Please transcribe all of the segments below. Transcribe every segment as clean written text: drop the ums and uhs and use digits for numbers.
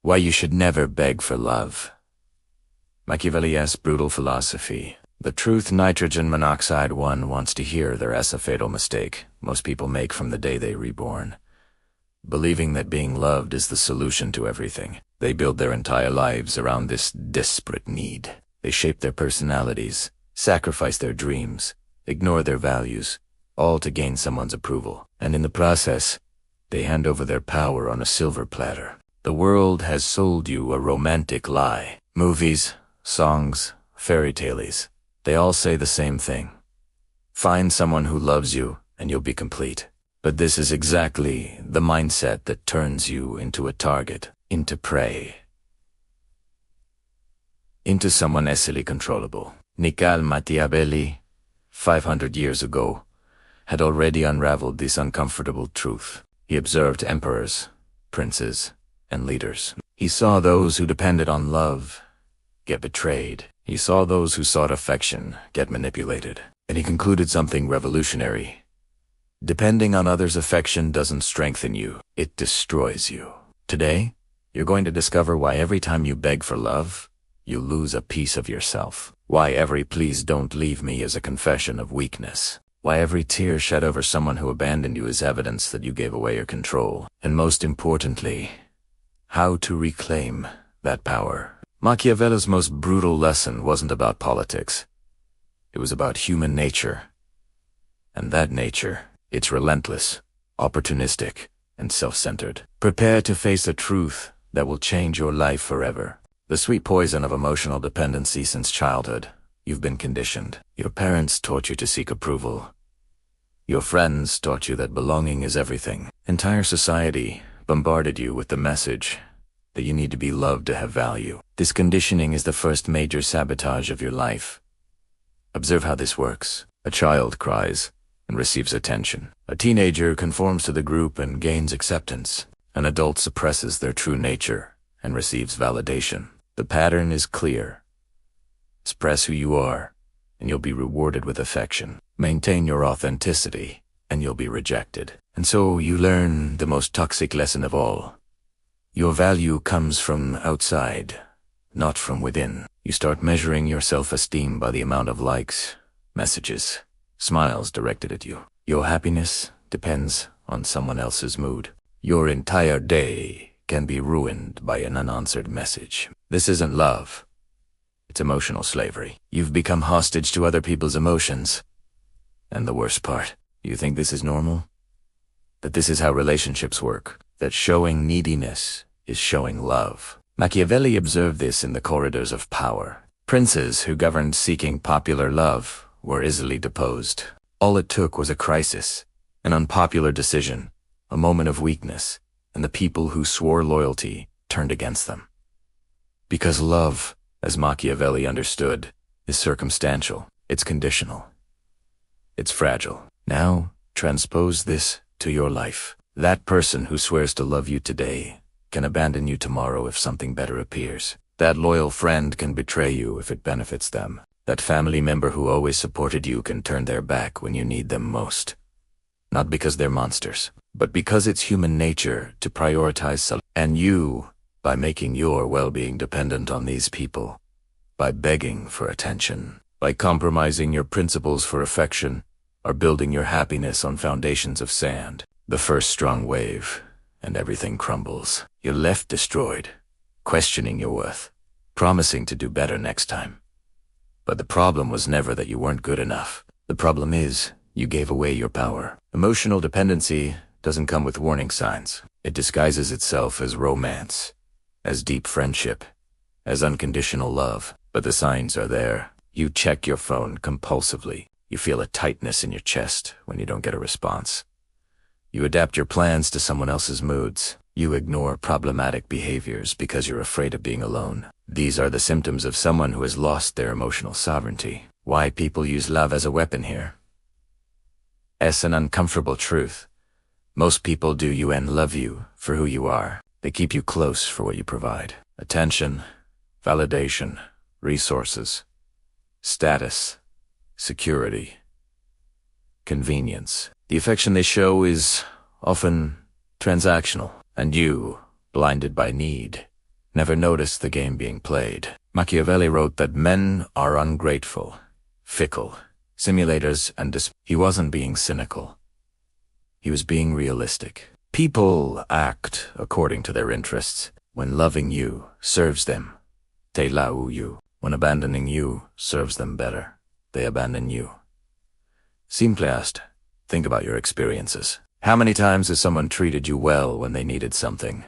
Why you should never beg for love. Machiavelli'S brutal philosophy. The truth nitrogen monoxide one wants to hear there is a fatal mistake most people make from the day they reborn. Believing that being loved is the solution to everything. They build their entire lives around this desperate need. They shape their personalities, sacrifice their dreams, ignore their values, all to gain someone's approval. And in the process, they hand over their power on a silver platter. The world has sold you a romantic lie. Movies, songs, fairy tales, they all say the same thing. Find someone who loves you and you'll be complete. But this is exactly the mindset that turns you into a target, into prey, into someone easily controllable. Niccolò Machiavelli, 500 years ago, had already unraveled this uncomfortable truth. He observed emperors, princes, and leaders. He saw those who depended on love get betrayed. He saw those who sought affection get manipulated. And he concluded something revolutionary. Depending on others' affection doesn't strengthen you, it destroys you. Today, you're going to discover why every time you beg for love, you lose a piece of yourself. Why every "please don't leave me" is a confession of weakness. Why every tear shed over someone who abandoned you is evidence that you gave away your control. And most importantly, how to reclaim that power. Machiavelli's most brutal lesson wasn't about politics. It was about human nature. And that nature, it's relentless, opportunistic, and self-centered. Prepare to face a truth that will change your life forever. The sweet poison of emotional dependency since childhood. You've been conditioned. Your parents taught you to seek approval. Your friends taught you that belonging is everything. Entire society bombarded you with the message that you need to be loved to have value. This conditioning is the first major sabotage of your life. Observe how this works. A child cries and receives attention. A teenager conforms to the group and gains acceptance. An adult suppresses their true nature and receives validation. The pattern is clear. Express who you are, and you'll be rewarded with affection. Maintain your authenticity, and you'll be rejected. And so you learn the most toxic lesson of all. Your value comes from outside, not from within. You start measuring your self-esteem by the amount of likes, messages, smiles directed at you. Your happiness depends on someone else's mood. Your entire day can be ruined by an unanswered message. This isn't love. It's emotional slavery. You've become hostage to other people's emotions. And the worst part, you think this is normal? That this is how relationships work? That showing neediness is showing love? Machiavelli observed this in the corridors of power. Princes who governed seeking popular love were easily deposed. All it took was a crisis, an unpopular decision, a moment of weakness, and the people who swore loyalty turned against them. Because love, as Machiavelli understood, is circumstantial. It's conditional. It's fragile. Now, transpose this to your life. That person who swears to love you today can abandon you tomorrow if something better appears. That loyal friend can betray you if it benefits them. That family member who always supported you can turn their back when you need them most. Not because they're monsters, but because it's human nature to prioritize self. And you, by making your well-being dependent on these people, by begging for attention, by compromising your principles for affection, are building your happiness on foundations of sand. The first strong wave, and everything crumbles. You're left destroyed, questioning your worth, promising to do better next time. But the problem was never that you weren't good enough. The problem is, you gave away your power. Emotional dependency doesn't come with warning signs. It disguises itself as romance, as deep friendship, as unconditional love. But the signs are there. You check your phone compulsively. You feel a tightness in your chest when you don't get a response. You adapt your plans to someone else's moods. You ignore problematic behaviors because you're afraid of being alone. These are the symptoms of someone who has lost their emotional sovereignty. Why people use love as a weapon here? It's an uncomfortable truth. Most people do you and love you for who you are. They keep you close for what you provide. Attention, validation, resources, status, security, convenience. The affection they show is often transactional, and you, blinded by need, never noticed the game being played. Machiavelli wrote that men are ungrateful, fickle, simulators, and he wasn't being cynical. He was being realistic. People act according to their interests. When loving you serves them, they allow you. When abandoning you serves them better, they abandon you. Simple asked, think about your experiences. How many times has someone treated you well when they needed something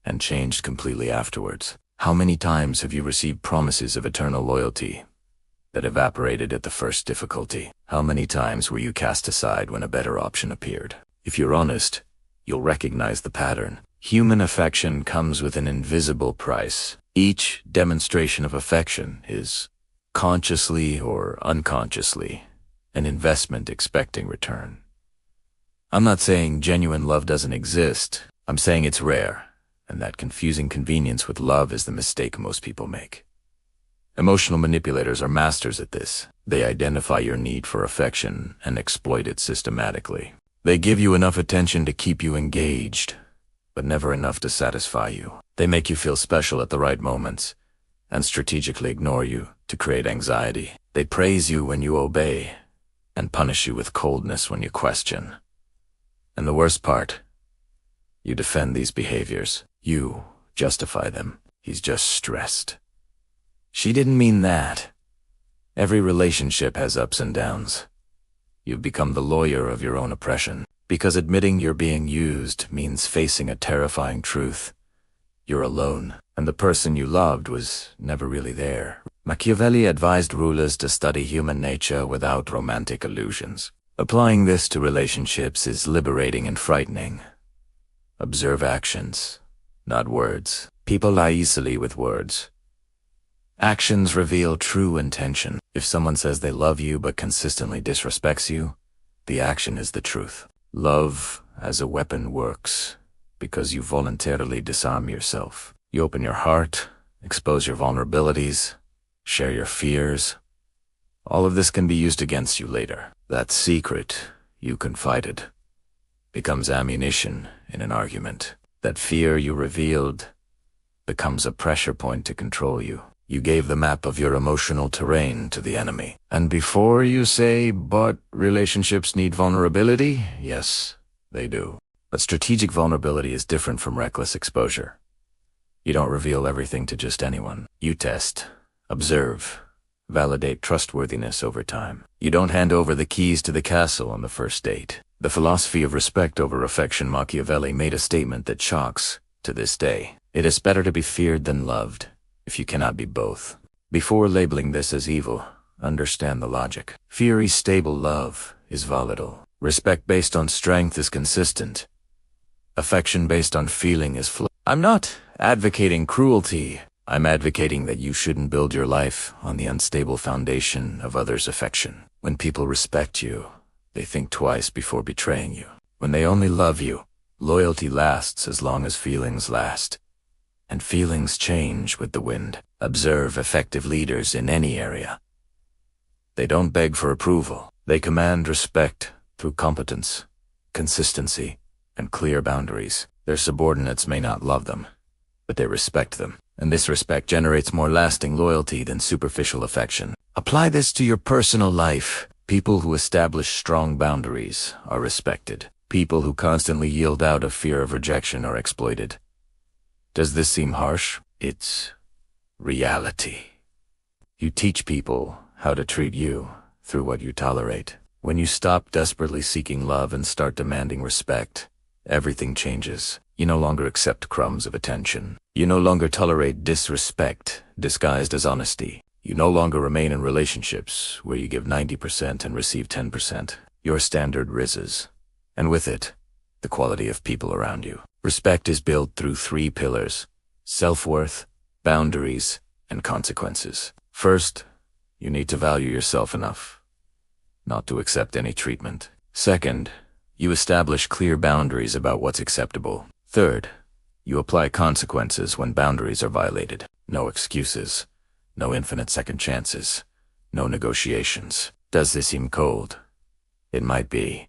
and changed completely afterwards? How many times have you received promises of eternal loyalty that evaporated at the first difficulty? How many times were you cast aside when a better option appeared? If you're honest, you'll recognize the pattern. Human affection comes with an invisible price. Each demonstration of affection is, consciously or unconsciously, an investment expecting return. I'm not saying genuine love doesn't exist. I'm saying it's rare, and that confusing convenience with love is the mistake most people make. Emotional manipulators are masters at this. They identify your need for affection and exploit it systematically. They give you enough attention to keep you engaged, but never enough to satisfy you. They make you feel special at the right moments and strategically ignore you to create anxiety. They praise you when you obey and punish you with coldness when you question. And the worst part, you defend these behaviors. You justify them. He's just stressed. She didn't mean that. Every relationship has ups and downs. You've become the lawyer of your own oppression, because admitting you're being used means facing a terrifying truth. You're alone, and the person you loved was never really there. Machiavelli advised rulers to study human nature without romantic illusions. Applying this to relationships is liberating and frightening. Observe actions, not words. People lie easily with words. Actions reveal true intention. If someone says they love you but consistently disrespects you, the action is the truth. Love as a weapon works because you voluntarily disarm yourself. You open your heart, expose your vulnerabilities, share your fears. All of this can be used against you later. That secret you confided becomes ammunition in an argument. That fear you revealed becomes a pressure point to control you. You gave the map of your emotional terrain to the enemy. And before you say, but relationships need vulnerability, yes, they do. But strategic vulnerability is different from reckless exposure. You don't reveal everything to just anyone. You test, observe, validate trustworthiness over time. You don't hand over the keys to the castle on the first date. The philosophy of respect over affection. Machiavelli made a statement that shocks to this day. It is better to be feared than loved, if you cannot be both. Before labeling this as evil, understand the logic. Fear is stable, love is volatile. Respect based on strength is consistent. Affection based on feeling is flow. I'm not advocating cruelty. I'm advocating that you shouldn't build your life on the unstable foundation of others' affection. When people respect you, they think twice before betraying you. When they only love you, loyalty lasts as long as feelings last. And feelings change with the wind. Observe effective leaders in any area. They don't beg for approval. They command respect through competence, consistency, and clear boundaries. Their subordinates may not love them, but they respect them. And this respect generates more lasting loyalty than superficial affection. Apply this to your personal life. People who establish strong boundaries are respected. People who constantly yield out of fear of rejection are exploited. Does this seem harsh? It's reality. You teach people how to treat you through what you tolerate. When you stop desperately seeking love and start demanding respect, everything changes. You no longer accept crumbs of attention. You no longer tolerate disrespect disguised as honesty. You no longer remain in relationships where you give 90% and receive 10%. Your standard rises, and with it, the quality of people around you. Respect is built through 3 pillars: self-worth, boundaries, and consequences. First, you need to value yourself enough not to accept any treatment. Second, you establish clear boundaries about what's acceptable. Third, you apply consequences when boundaries are violated. No excuses, no infinite second chances, no negotiations. Does this seem cold? It might be,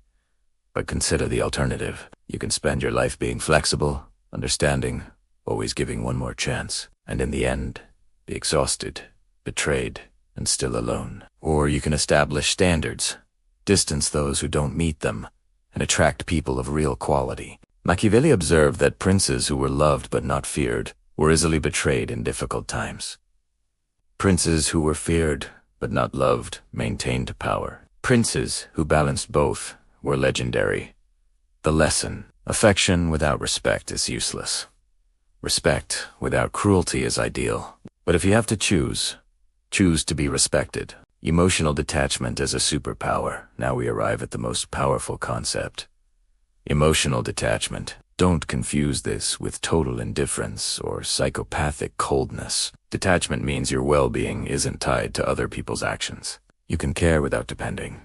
but consider the alternative. You can spend your life being flexible, understanding, always giving one more chance. and in the end, be exhausted, betrayed, and still alone. Or you can establish standards, distance those who don't meet them, and attract people of real quality. Machiavelli observed that princes who were loved but not feared were easily betrayed in difficult times. Princes who were feared but not loved maintained power. Princes who balanced both were legendary. The lesson: affection without respect is useless. Respect without cruelty is ideal. But if you have to choose to be respected. Emotional detachment as a superpower. Now we arrive at the most powerful concept. Emotional detachment. Don't confuse this with total indifference or psychopathic coldness. Detachment means your well-being isn't tied to other people's actions. You can care without depending.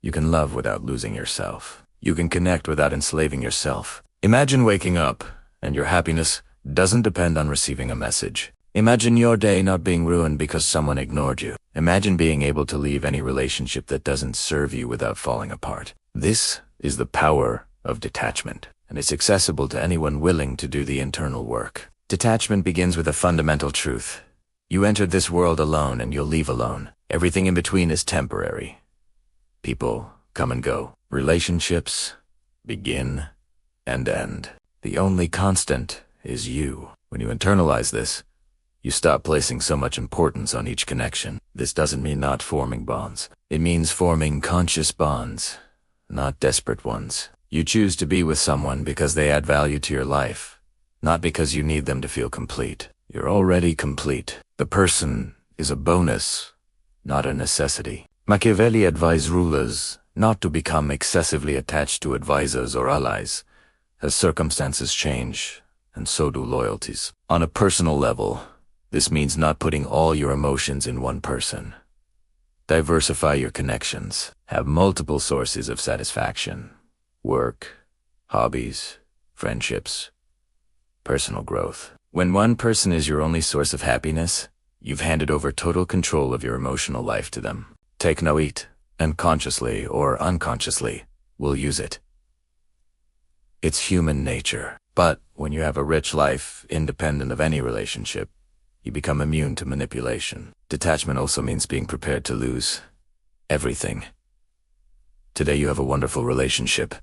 You can love without losing yourself. You can connect without enslaving yourself. Imagine waking up and your happiness doesn't depend on receiving a message. Imagine your day not being ruined because someone ignored you. Imagine being able to leave any relationship that doesn't serve you without falling apart. This is the power of detachment, and it's accessible to anyone willing to do the internal work. Detachment begins with a fundamental truth. You entered this world alone and you'll leave alone. Everything in between is temporary. People come and go. Relationships begin and end. The only constant is you. When you internalize this, you stop placing so much importance on each connection. This doesn't mean not forming bonds. It means forming conscious bonds, not desperate ones. You choose to be with someone because they add value to your life, not because you need them to feel complete. You're already complete. The person is a bonus, not a necessity. Machiavelli advised rulers not to become excessively attached to advisors or allies, as circumstances change, and so do loyalties. On a personal level, this means not putting all your emotions in one person. Diversify your connections. Have multiple sources of satisfaction. Work, hobbies, friendships, personal growth. When one person is your only source of happiness, you've handed over total control of your emotional life to them. Take no heed, and consciously or unconsciously, will use it. It's human nature. But when you have a rich life, independent of any relationship, you become immune to manipulation. Detachment also means being prepared to lose everything. Today you have a wonderful relationship.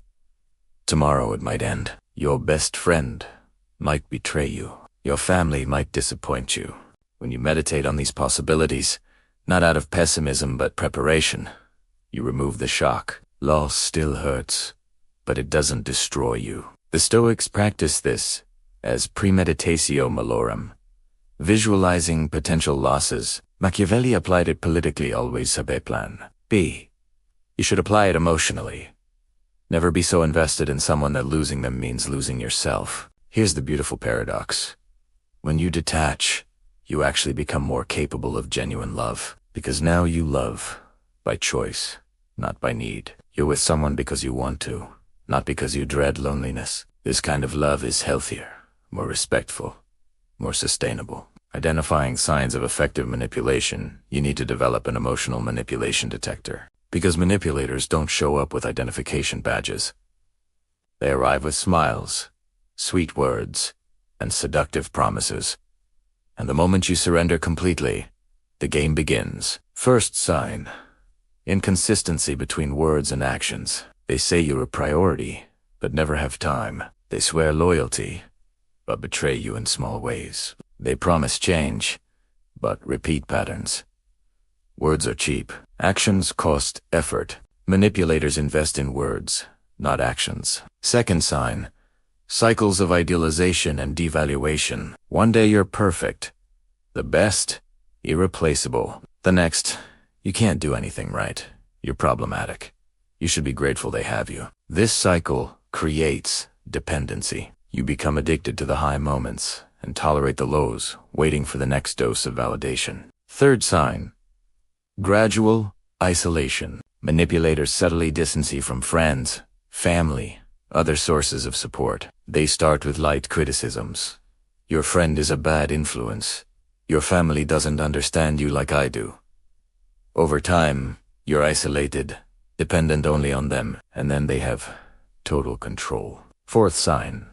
Tomorrow it might end. Your best friend might betray you. Your family might disappoint you. When you meditate on these possibilities, not out of pessimism but preparation, you remove the shock. Loss still hurts, but it doesn't destroy you. The Stoics practice this as premeditatio malorum, visualizing potential losses. Machiavelli applied it politically: always have a plan B. You should apply it emotionally. Never be so invested in someone that losing them means losing yourself. Here's the beautiful paradox. When you detach, you actually become more capable of genuine love, because now you love by choice, not by need. You're with someone because you want to, not because you dread loneliness. This kind of love is healthier, more respectful, more sustainable. Identifying signs of affective manipulation, you need to develop an emotional manipulation detector. Because manipulators don't show up with identification badges. They arrive with smiles, sweet words, and seductive promises. And the moment you surrender completely, the game begins. First sign: inconsistency between words and actions. They say you're a priority, but never have time. They swear loyalty, but betray you in small ways. They promise change, but repeat patterns. Words are cheap. Actions cost effort. Manipulators invest in words, not actions. Second sign: cycles of idealization and devaluation. One day you're perfect, the best, irreplaceable. The next, you can't do anything right. You're problematic. You should be grateful they have you. This cycle creates dependency. You become addicted to the high moments and tolerate the lows, waiting for the next dose of validation. Third sign: gradual isolation. Manipulators subtly distance you from friends, family, other sources of support. They start with light criticisms. Your friend is a bad influence. Your family doesn't understand you like I do. Over time, you're isolated, dependent only on them, and then they have total control. Fourth sign: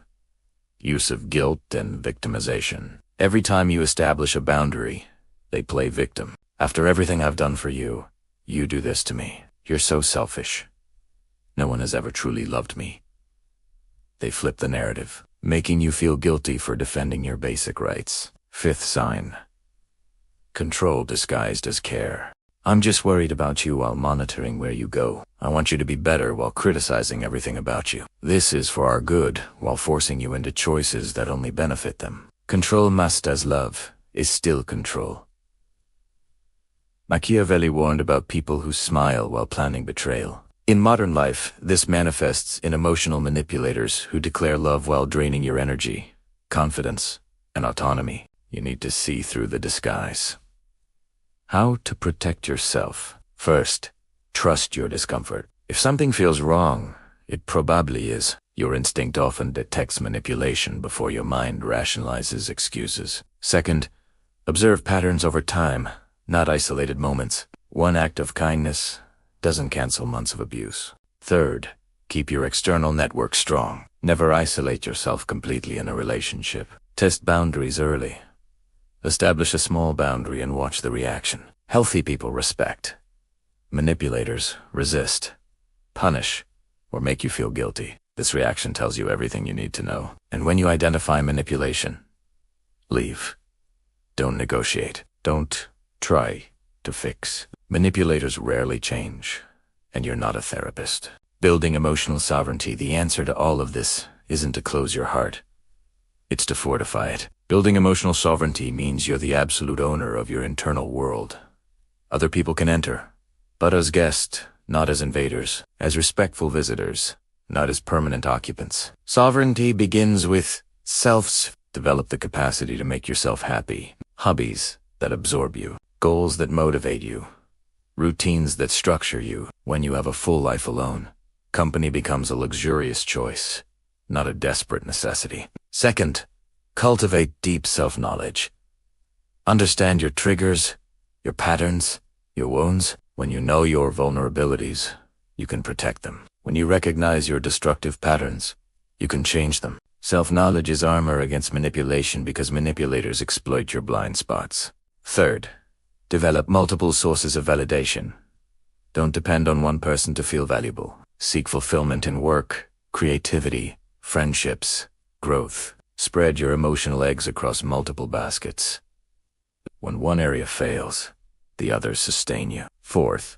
use of guilt and victimization. Every time you establish a boundary, they play victim. After everything I've done for you, you do this to me. You're so selfish. No one has ever truly loved me. They flip the narrative, making you feel guilty for defending your basic rights. Fifth sign. Control disguised as care. I'm just worried about you while monitoring where you go. I want you to be better while criticizing everything about you. This is for our good, while forcing you into choices that only benefit them. Control masked as love is still control. Machiavelli warned about people who smile while planning betrayal. In modern life, this manifests in emotional manipulators who declare love while draining your energy, confidence, and autonomy. You need to see through the disguise. How to protect yourself. First, trust your discomfort. If something feels wrong, it probably is. Your instinct often detects manipulation before your mind rationalizes excuses. Second, observe patterns over time, not isolated moments. One act of kindness doesn't cancel months of abuse. Third, keep your external network strong. Never isolate yourself completely in a relationship. Test boundaries early. Establish a small boundary and watch the reaction. Healthy people respect. Manipulators resist, punish, or make you feel guilty. This reaction tells you everything you need to know. And when you identify manipulation, leave. Don't negotiate. Don't try to fix. Manipulators rarely change, and you're not a therapist. Building emotional sovereignty. The answer to all of this isn't to close your heart. It's to fortify it. Building emotional sovereignty means you're the absolute owner of your internal world. Other people can enter, but as guests, not as invaders, as respectful visitors, not as permanent occupants. Sovereignty begins with selves. Develop the capacity to make yourself happy. Hobbies that absorb you. Goals that motivate you. Routines that structure you. When you have a full life alone, company becomes a luxurious choice, not a desperate necessity. Second, cultivate deep self-knowledge. Understand your triggers, your patterns, your wounds. When you know your vulnerabilities, you can protect them. When you recognize your destructive patterns, you can change them. Self-knowledge is armor against manipulation because manipulators exploit your blind spots. Third, develop multiple sources of validation. Don't depend on one person to feel valuable. Seek fulfillment in work, creativity, friendships, growth. Spread your emotional eggs across multiple baskets. When one area fails, the others sustain you. Fourth,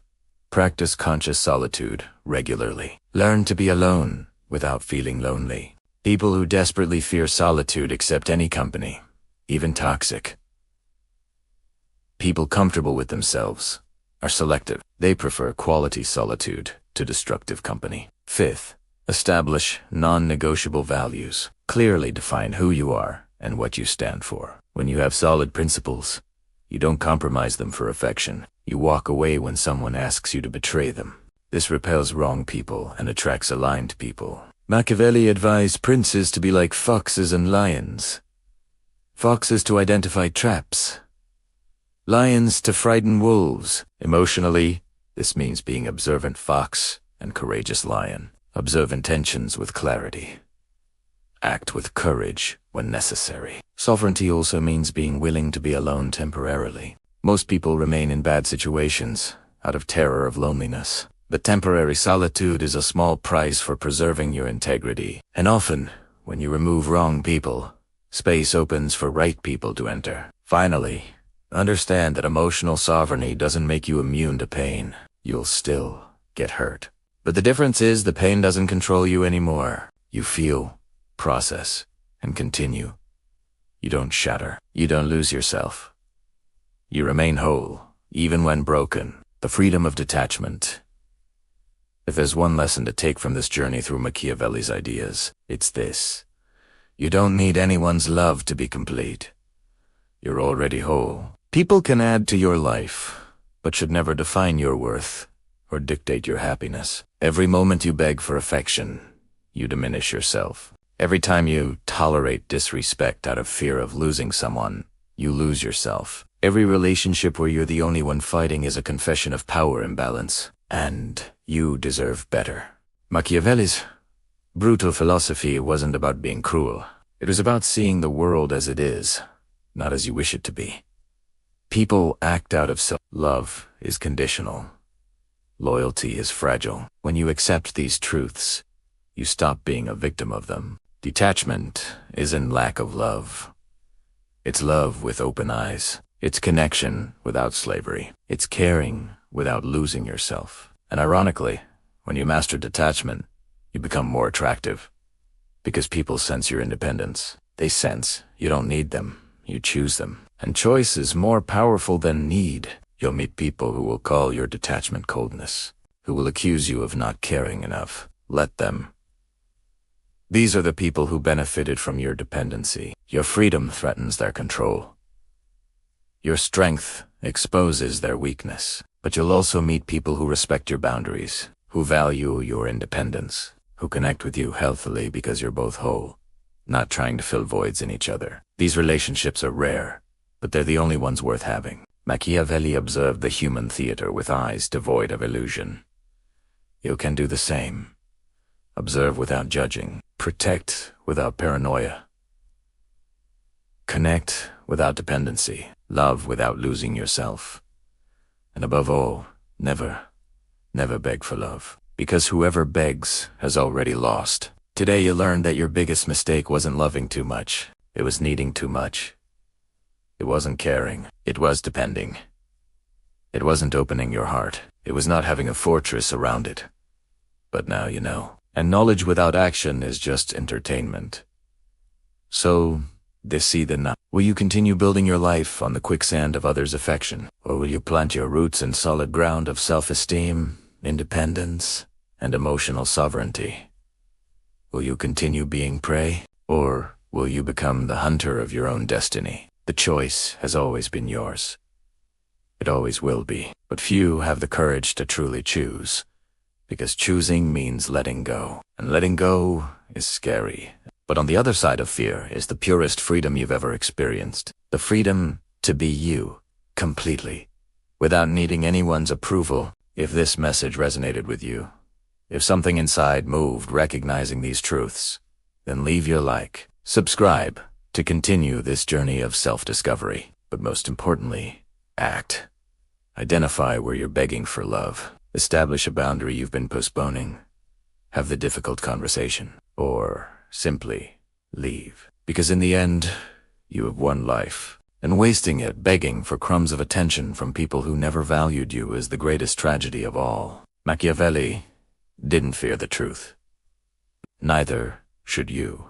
practice conscious solitude regularly. Learn to be alone without feeling lonely. People who desperately fear solitude accept any company, even toxic. People comfortable with themselves are selective. They prefer quality solitude to destructive company. Fifth, establish non-negotiable values. Clearly define who you are and what you stand for. When you have solid principles, you don't compromise them for affection. You walk away when someone asks you to betray them. This repels wrong people and attracts aligned people. Machiavelli advised princes to be like foxes and lions. Foxes to identify traps. Lions to frighten wolves. Emotionally, this means being observant fox and courageous lion. Observe intentions with clarity. Act with courage when necessary. Sovereignty also means being willing to be alone temporarily. Most people remain in bad situations out of terror of loneliness. But temporary solitude is a small price for preserving your integrity. And often, when you remove wrong people, space opens for right people to enter. Finally, understand that emotional sovereignty doesn't make you immune to pain. You'll still get hurt. But the difference is the pain doesn't control you anymore. You feel, process, and continue. You don't shatter. You don't lose yourself. You remain whole, even when broken. The freedom of detachment. If there's one lesson to take from this journey through Machiavelli's ideas, it's this. You don't need anyone's love to be complete. You're already whole. People can add to your life, but should never define your worth or dictate your happiness. Every moment you beg for affection, you diminish yourself. Every time you tolerate disrespect out of fear of losing someone, you lose yourself. Every relationship where you're the only one fighting is a confession of power imbalance, and you deserve better. Machiavelli's brutal philosophy wasn't about being cruel. It was about seeing the world as it is, not as you wish it to be. People act out of self-love is conditional. Loyalty is fragile. When you accept these truths, you stop being a victim of them. Detachment isn't lack of love. It's love with open eyes. It's connection without slavery. It's caring without losing yourself. And ironically, when you master detachment, you become more attractive. Because people sense your independence. They sense you don't need them, you choose them. And choice is more powerful than need. You'll meet people who will call your detachment coldness, who will accuse you of not caring enough. Let them. These are the people who benefited from your dependency. Your freedom threatens their control. Your strength exposes their weakness. But you'll also meet people who respect your boundaries, who value your independence, who connect with you healthily because you're both whole, not trying to fill voids in each other. These relationships are rare, but they're the only ones worth having. Machiavelli observed the human theater with eyes devoid of illusion. You can do the same. Observe without judging. Protect without paranoia. Connect without dependency. Love without losing yourself. And above all, never beg for love. Because whoever begs has already lost. Today you learned that your biggest mistake wasn't loving too much. It was needing too much. It wasn't caring. It was depending. It wasn't opening your heart. It was not having a fortress around it. But now you know. And knowledge without action is just entertainment. So, decide now. Will you continue building your life on the quicksand of others' affection? Or will you plant your roots in solid ground of self-esteem, independence, and emotional sovereignty? Will you continue being prey? Or will you become the hunter of your own destiny? The choice has always been yours. It always will be. But few have the courage to truly choose. Because choosing means letting go. And letting go is scary. But on the other side of fear is the purest freedom you've ever experienced. The freedom to be you, completely. Without needing anyone's approval. If this message resonated with you, if something inside moved recognizing these truths, then leave your like. Subscribe to continue this journey of self-discovery. But most importantly, act. Identify where you're begging for love. Establish a boundary you've been postponing. Have the difficult conversation. Or simply leave. Because in the end, you have one life. And wasting it begging for crumbs of attention from people who never valued you is the greatest tragedy of all. Machiavelli didn't fear the truth. Neither should you.